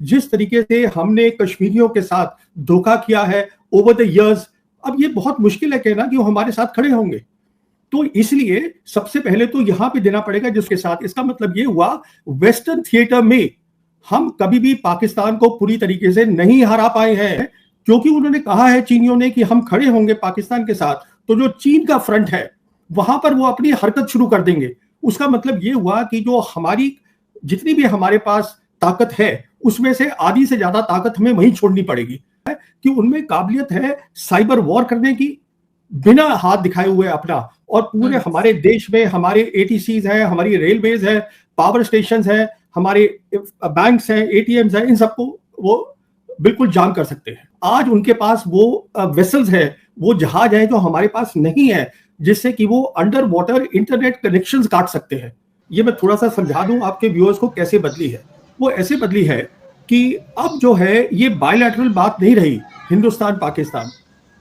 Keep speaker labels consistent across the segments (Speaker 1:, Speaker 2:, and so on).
Speaker 1: जिस तरीके से हमने कश्मीरियों के साथ धोखा किया है ओवर द इयर्स, अब ये बहुत मुश्किल है कहना कि वो हमारे साथ खड़े होंगे। तो इसलिए सबसे पहले तो यहां पे देना पड़ेगा जिसके साथ। इसका मतलब ये हुआ वेस्टर्न थिएटर में हम कभी भी पाकिस्तान को पूरी तरीके से नहीं हरा पाए हैं, क्योंकि उन्होंने कहा है चीनियों ने कि हम खड़े होंगे पाकिस्तान के साथ, तो जो चीन का फ्रंट है वहां पर वो अपनी हरकत शुरू कर देंगे। उसका मतलब ये हुआ कि जो हमारी जितनी भी हमारे पास ताकत है उसमें से आधी से ज्यादा ताकत हमें वहीं छोड़नी पड़ेगी, कि उनमें काबिलियत है साइबर वॉर करने की बिना हाथ दिखाए हुए अपना, और पूरे हमारे देश में हमारे एटीसीज हैं, हमारी रेलवेज है, पावर स्टेशन है, हमारे बैंक्स हैं, एटीएम्स हैं, इन सबको वो बिल्कुल जाम कर सकते हैं। आज उनके पास वो वेसल्स है, वो जहाज है जो हमारे पास नहीं है, जिससे कि वो अंडर वाटर इंटरनेट कनेक्शंस काट सकते हैं। ये मैं थोड़ा सा समझा दूं आपके व्यूअर्स को कैसे बदली है। वो ऐसे बदली है कि अब जो है ये बायलैटरल बात नहीं रही हिंदुस्तान पाकिस्तान।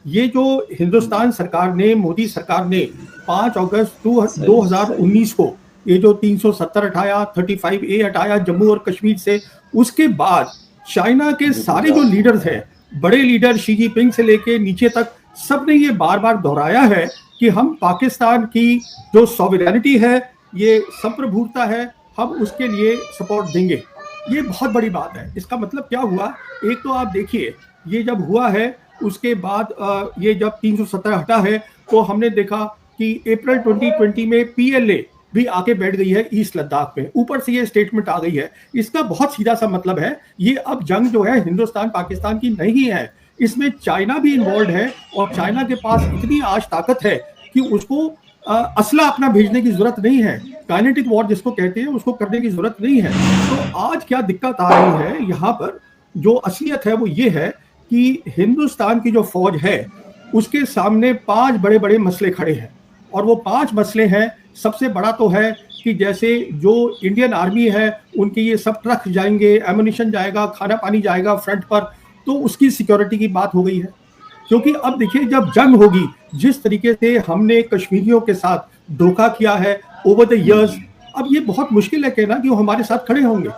Speaker 1: ये जो हिंदुस्तान सरकार ने, मोदी सरकार ने 5 अगस्त 2019 को ये जो 370 हटाया, 35A हटाया जम्मू और कश्मीर से, उसके बाद चाइना के सारे जो लीडर्स हैं, बड़े लीडर शी जिनपिंग से लेके नीचे तक, सबने ये बार बार दोहराया है कि हम पाकिस्तान की जो सॉवरेनिटी है, ये संप्रभुता है, हम उसके लिए सपोर्ट देंगे। ये बहुत बड़ी बात है। इसका मतलब क्या हुआ, एक तो आप देखिए ये जब हुआ है उसके बाद ये जब 370 हटा है तो हमने देखा कि अप्रैल 2020 में पीएलए भी आके बैठ गई है ईस्ट लद्दाख में, ऊपर से ये स्टेटमेंट आ गई है। इसका बहुत सीधा सा मतलब है ये अब जंग जो है हिंदुस्तान पाकिस्तान की नहीं है, इसमें चाइना भी इन्वॉल्व है, और चाइना के पास इतनी आज ताकत है कि उसको असला अपना भेजने की जरूरत नहीं है, काइनेटिक वॉर जिसको कहते हैं उसको करने की जरूरत नहीं है। तो आज क्या दिक्कत आ रही है यहाँ पर, जो असलियत है वो ये है कि हिंदुस्तान की जो फौज है उसके सामने 5 बड़े बड़े मसले खड़े हैं, और वो 5 मसले हैं। सबसे बड़ा तो है कि जैसे जो इंडियन आर्मी है उनके ये सब ट्रक जाएंगे, एमुनिशन जाएगा, खाना पानी जाएगा फ्रंट पर, तो उसकी सिक्योरिटी की बात हो गई है। क्योंकि अब देखिए जब जंग होगी, जिस तरीके से हमने कश्मीरियों के साथ धोखा किया है ओवर द इयर्स, अब ये बहुत मुश्किल है कहना कि वो हमारे साथ खड़े होंगे।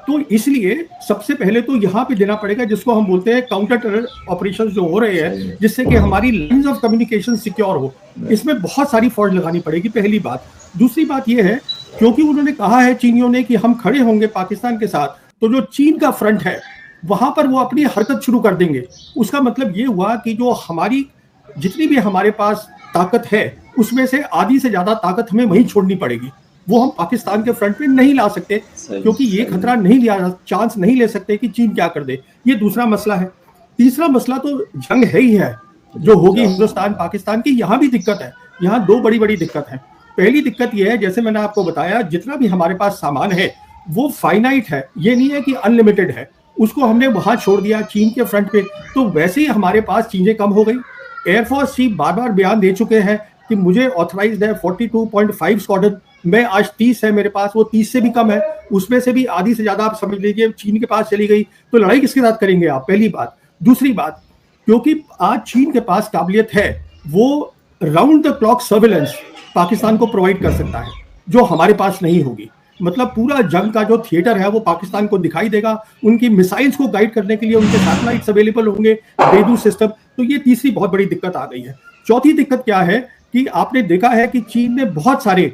Speaker 1: तो इसलिए सबसे पहले तो यहाँ पे देना पड़ेगा जिसको हम बोलते हैं काउंटर टेरर ऑपरेशन जो हो रहे हैं, जिससे कि हमारी लाइंस ऑफ कम्युनिकेशन सिक्योर हो। इसमें बहुत सारी फौज लगानी पड़ेगी, पहली बात। दूसरी बात यह है, क्योंकि उन्होंने कहा है चीनियों ने कि हम खड़े होंगे पाकिस्तान के साथ, तो जो चीन का फ्रंट है वहां पर वो अपनी हरकत शुरू कर देंगे। उसका मतलब ये हुआ कि जो हमारी जितनी भी हमारे पास ताकत है उसमें से आधी से ज्यादा ताकत हमें वहीं छोड़नी पड़ेगी। वो हम पाकिस्तान के फ्रंट पे नहीं ला सकते, क्योंकि ये खतरा नहीं लिया, चांस नहीं ले सकते कि चीन क्या कर दे। ये दूसरा मसला है। तीसरा मसला तो जंग है ही है जो होगी हिंदुस्तान पाकिस्तान की। यहाँ भी दिक्कत है, यहाँ 2 बड़ी बड़ी दिक्कत है। पहली दिक्कत यह है, जैसे मैंने आपको बताया, जितना भी हमारे पास सामान है वो फाइनाइट है, ये नहीं है कि अनलिमिटेड है। उसको हमने वहां छोड़ दिया चीन के फ्रंट पे, तो वैसे ही हमारे पास चीजें कम हो गई। एयरफोर्स चीफ बार बार बयान दे चुके हैं कि मुझे ऑथराइज्ड है 42.5 स्क्वाड्रन, मैं आज 30 है मेरे पास, वो 30 से भी कम है, उसमें से भी आधी से ज्यादा आप समझ लीजिए चीन के पास चली गई, तो लड़ाई किसके साथ करेंगे आप, पहली बात। दूसरी बात, क्योंकि आज चीन के पास काबिलियत है, वो round the clock surveillance Pakistan को प्रोवाइड कर सकता है, जो हमारे पास नहीं होगी। मतलब पूरा जंग का जो थिएटर है वो पाकिस्तान को दिखाई देगा, उनकी मिसाइल्स को गाइड करने के लिए उनके सैटेलाइट्स अवेलेबल होंगे, बेदू सिस्टम। तो ये तीसरी बहुत बड़ी दिक्कत आ गई है। चौथी दिक्कत क्या है कि आपने देखा है कि चीन ने बहुत सारे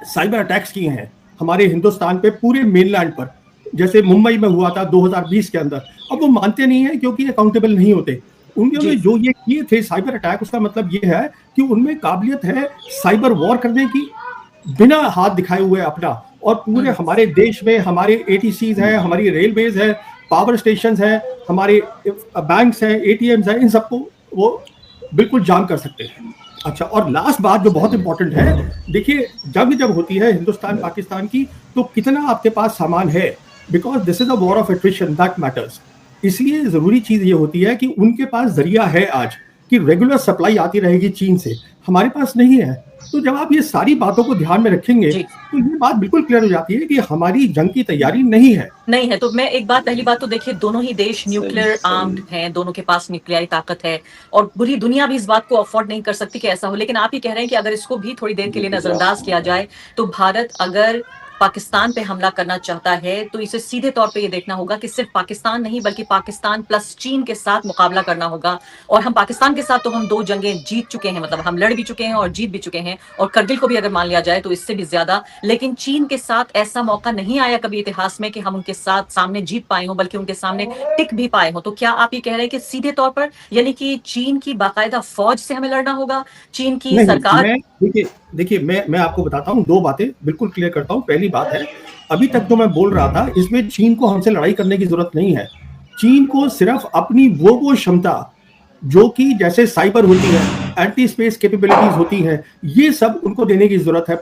Speaker 1: साइबर अटैक्स किए हैं हमारे हिंदुस्तान पे, पूरे मेनलैंड पर, जैसे मुंबई में हुआ था 2020 के अंदर। अब वो मानते नहीं है क्योंकि अकाउंटेबल नहीं होते। उन्होंने जो ये किए थे साइबर अटैक, उसका मतलब ये है कि उनमें काबिलियत है साइबर वॉर करने की बिना हाथ दिखाए हुए अपना, और पूरे हमारे देश में हमारे एटीसीज हैं, हमारी रेलवेज है, पावर स्टेशन है, हमारे बैंक्स हैं, एटीएम्स हैं, इन सबको वो बिल्कुल जाम कर सकते हैं। अच्छा, और लास्ट बात जो बहुत इंपॉर्टेंट है, देखिए जंग जब होती है हिंदुस्तान पाकिस्तान की, तो कितना आपके पास सामान है, because this is a war of attrition that matters. इसलिए जरूरी चीज ये होती है कि उनके पास जरिया है आज कि रेगुलर सप्लाई आती रहेगी चीन से, हमारे पास नहीं है। तो जब आप ये सारी बातों को ध्यान में रखेंगे तो ये बात बिल्कुल क्लियर हो जाती है कि हमारी जंग की तैयारी नहीं है।
Speaker 2: तो मैं एक बात, पहली बात तो देखिए दोनों ही देश न्यूक्लियर आर्म्ड हैं, दोनों के पास न्यूक्लियर ताकत है, और पूरी दुनिया भी इस बात को अफोर्ड नहीं कर सकती कि ऐसा हो। लेकिन आप ये कह रहे हैं कि अगर इसको भी थोड़ी देर के लिए नजरअंदाज किया जाए, तो भारत अगर पाकिस्तान पे हमला करना चाहता है तो इसे सीधे तौर पे ये देखना होगा कि सिर्फ पाकिस्तान नहीं बल्कि पाकिस्तान प्लस चीन के साथ मुकाबला करना होगा। और हम पाकिस्तान के साथ तो हम 2 जंगें जीत चुके हैं, मतलब हम लड़ भी चुके हैं और जीत भी चुके हैं, और करगिल को भी अगर मान लिया जाए तो इससे भी ज्यादा। लेकिन चीन के साथ ऐसा मौका नहीं आया कभी इतिहास में कि हम उनके साथ सामने जीत पाए हों, बल्कि उनके सामने टिक भी पाए हों। तो क्या आप ये कह रहे हैं कि सीधे तौर पर यानी कि चीन की बाकायदा फौज से हमें लड़ना होगा, चीन की
Speaker 1: नहीं,
Speaker 2: सरकार?
Speaker 1: देखिए मैं आपको बताता हूँ, 2 बातें बिल्कुल क्लियर करता हूँ। पहली बात है, अभी तक जो मैं बोल रहा था इसमें चीन को हमसे लड़ाई करने की जरूरत नहीं है। चीन को सिर्फ अपनी वो क्षमता जो कि जैसे साइबर होती है, एंटी स्पेस कैपेबिलिटीज होती है, ये सब उनको देने की जरूरत है।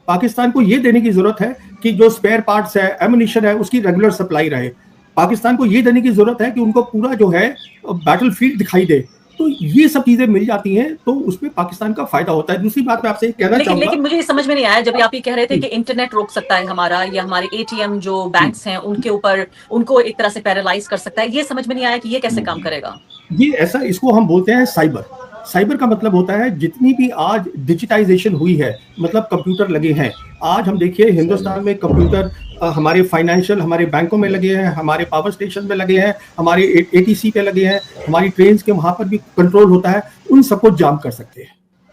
Speaker 1: पाकिस्तान को ये देने की जरूरत है कि जो स्पेयर पार्ट्स है, एमुनिशन है, उसकी रेगुलर सप्लाई रहे। पाकिस्तान को ये देने की जरूरत है कि उनको पूरा जो है बैटलफील्ड दिखाई दे। तो ये सब चीजें मिल जाती हैं तो उसमें पाकिस्तान का फायदा होता है। दूसरी बात मैं आपसे कहना चाहूंगा,
Speaker 2: लेकिन मुझे ये समझ में नहीं आया जब आप ये कह रहे थे कि इंटरनेट रोक सकता है हमारा, या हमारे एटीएम जो बैंक्स हैं उनके ऊपर उनको एक तरह से पैरालाइज कर सकता है, ये समझ में नहीं आया कि ये कैसे काम करेगा।
Speaker 1: ये ऐसा, इसको हम बोलते हैं साइबर का मतलब होता है जितनी भी आज डिजिटाइजेशन हुई है, मतलब कंप्यूटर लगे हैं। आज हम देखिए हिंदुस्तान में कंप्यूटर हमारे फाइनेंशियल, हमारे बैंकों में लगे हैं, हमारे पावर स्टेशन में लगे हैं, हमारे एटीसी पे लगे हैं, हमारी ट्रेन के वहां पर भी कंट्रोल होता है। उन सबको जाम कर सकते हैं,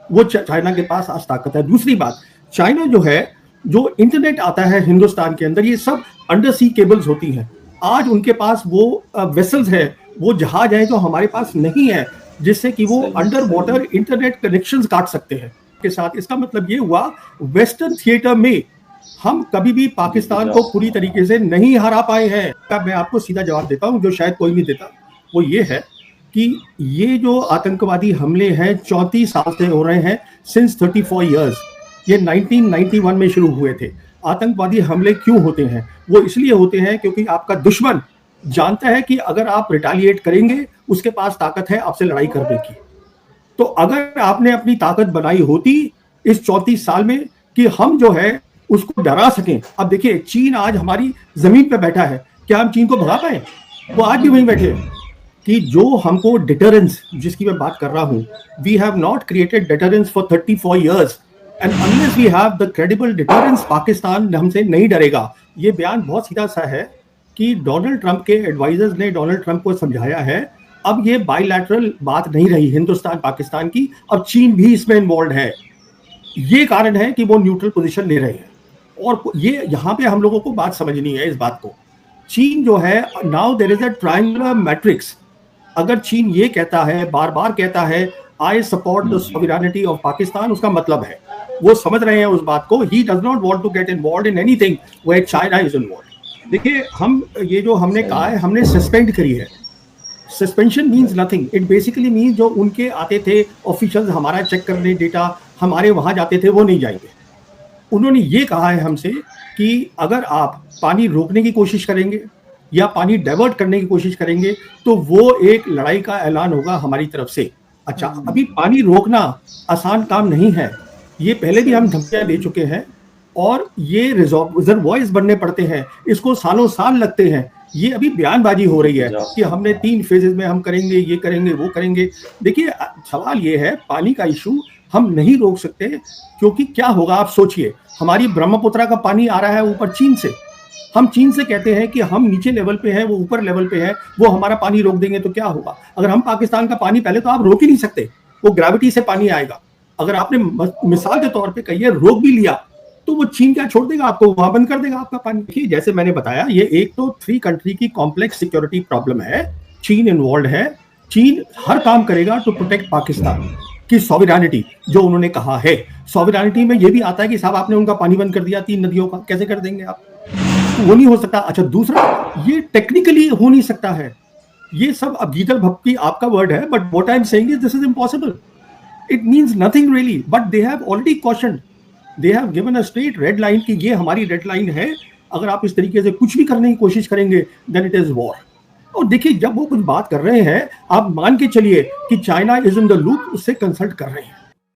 Speaker 1: वो चाइना के पास आज ताकत है। दूसरी बात, चाइना जो है, जो इंटरनेट आता है हिंदुस्तान के अंदर, ये सब अंडर सी केबल्स होती हैं। आज उनके पास वो वेसल्स है, वो जहाज है जो हमारे पास नहीं है, जिससे कि वो अंडर वाटर इंटरनेट कनेक्शंस काट सकते हैं के साथ। इसका मतलब ये हुआ, वेस्टर्न थिएटर में हम कभी भी पाकिस्तान को पूरी तरीके से नहीं हरा पाए हैं। अब मैं आपको सीधा जवाब देता हूं जो शायद कोई नहीं देता, वो ये है कि ये जो आतंकवादी हमले हैं 34 साल से हो रहे हैं, सिंस 34 इयर्स। ये 1991 में शुरू हुए थे। आतंकवादी हमले क्यों होते हैं? वो इसलिए होते हैं क्योंकि आपका दुश्मन जानता है कि अगर आप रिटालिएट करेंगे उसके पास ताकत है आपसे लड़ाई करने की। तो अगर आपने अपनी ताकत बनाई होती इस 34 साल में कि हम जो है उसको डरा सकें। अब देखिए, चीन आज हमारी जमीन पे बैठा है, क्या हम चीन को भगा पाए? वो आज भी वहीं बैठे हैं। कि जो हमको डिटरेंस जिसकी मैं बात कर रहा हूं, we have not created deterrence for 34 years and unless we have the credible deterrence, Pakistan हमसे नहीं डरेगा। ये बयान बहुत सीधा सा है कि डोनाल्ड ट्रंप के एडवाइजर्स ने डोनाल्ड ट्रंप को समझाया है। अब ये बायलैटरल बात नहीं रही हिंदुस्तान पाकिस्तान की, अब चीन भी इसमें इन्वॉल्व है। ये कारण है कि वो न्यूट्रल पोजीशन ले रहे हैं। और ये यहाँ पे हम लोगों को बात समझनी है इस बात को। चीन जो है, now there is a triangular matrix. अगर चीन ये कहता है, बार बार कहता है, I support the sovereignty of Pakistan, उसका मतलब है वो समझ रहे हैं उस बात को। He does not want to get involved in anything where China is involved. देखिए, हम ये जो हमने कहा है, हमने सस्पेंड करी है। Suspension means nothing, it basically means जो उनके आते थे ऑफिशियल्स हमारा चेक करने, डेटा हमारे वहां जाते थे, वो नहीं जाएंगे। उन्होंने ये कहा है हमसे कि अगर आप पानी रोकने की कोशिश करेंगे या पानी डाइवर्ट करने की कोशिश करेंगे तो वो एक लड़ाई का ऐलान होगा हमारी तरफ से। अच्छा, अभी पानी रोकना आसान काम नहीं है, ये पहले भी हम धमकियां दे चुके हैं और ये रिजर्वॉयर्स बनने पड़ते हैं, इसको सालों साल लगते हैं। ये अभी बयानबाजी हो रही है कि हमने 3 फेजेस में हम करेंगे, ये करेंगे, वो करेंगे। देखिए, सवाल ये है, पानी का इशू हम नहीं रोक सकते, क्योंकि क्या होगा आप सोचिए, हमारी ब्रह्मपुत्रा का पानी आ रहा है ऊपर चीन से। हम चीन से कहते हैं कि हम नीचे लेवल पे हैं, वो ऊपर लेवल पे है, वो हमारा पानी रोक देंगे तो क्या होगा? अगर हम पाकिस्तान का पानी, पहले तो आप रोक ही नहीं सकते, वो ग्रेविटी से पानी आएगा। अगर आपने मिसाल के तौर पे कहिए रोक भी लिया तो वो चीन क्या छोड़ देगा आपको, वहां बंद कर देगा आपका पानी। देखिए, जैसे मैंने बताया, ये एक तो 3 कंट्री की कॉम्प्लेक्स सिक्योरिटी प्रॉब्लम है। चीन इन्वॉल्व है। चीन हर काम करेगा टू प्रोटेक्ट पाकिस्तान की सॉवरेनिटी, जो उन्होंने कहा है। सॉवरेनिटी में ये भी आता है कि साहब आपने उनका पानी बंद कर दिया 3 नदियों का, कैसे कर देंगे आप? तो वो नहीं हो सकता। अच्छा, दूसरा, ये टेक्निकली हो नहीं सकता है। ये सब अब गीतल भक्ति आपका वर्ड है, but what I am saying is this is impossible. It means nothing really, but they have already cautioned, they have given a straight red line कि ये हमारी रेड लाइन है, अगर आप इस तरीके से कुछ भी करने की कोशिश करेंगे देन इट इज वॉर। और देखिए, जब वो कुछ बात कर रहे हैं, आप मान के चलिए कि China is in the loop, उससे कंसल्ट कर रहे हैं।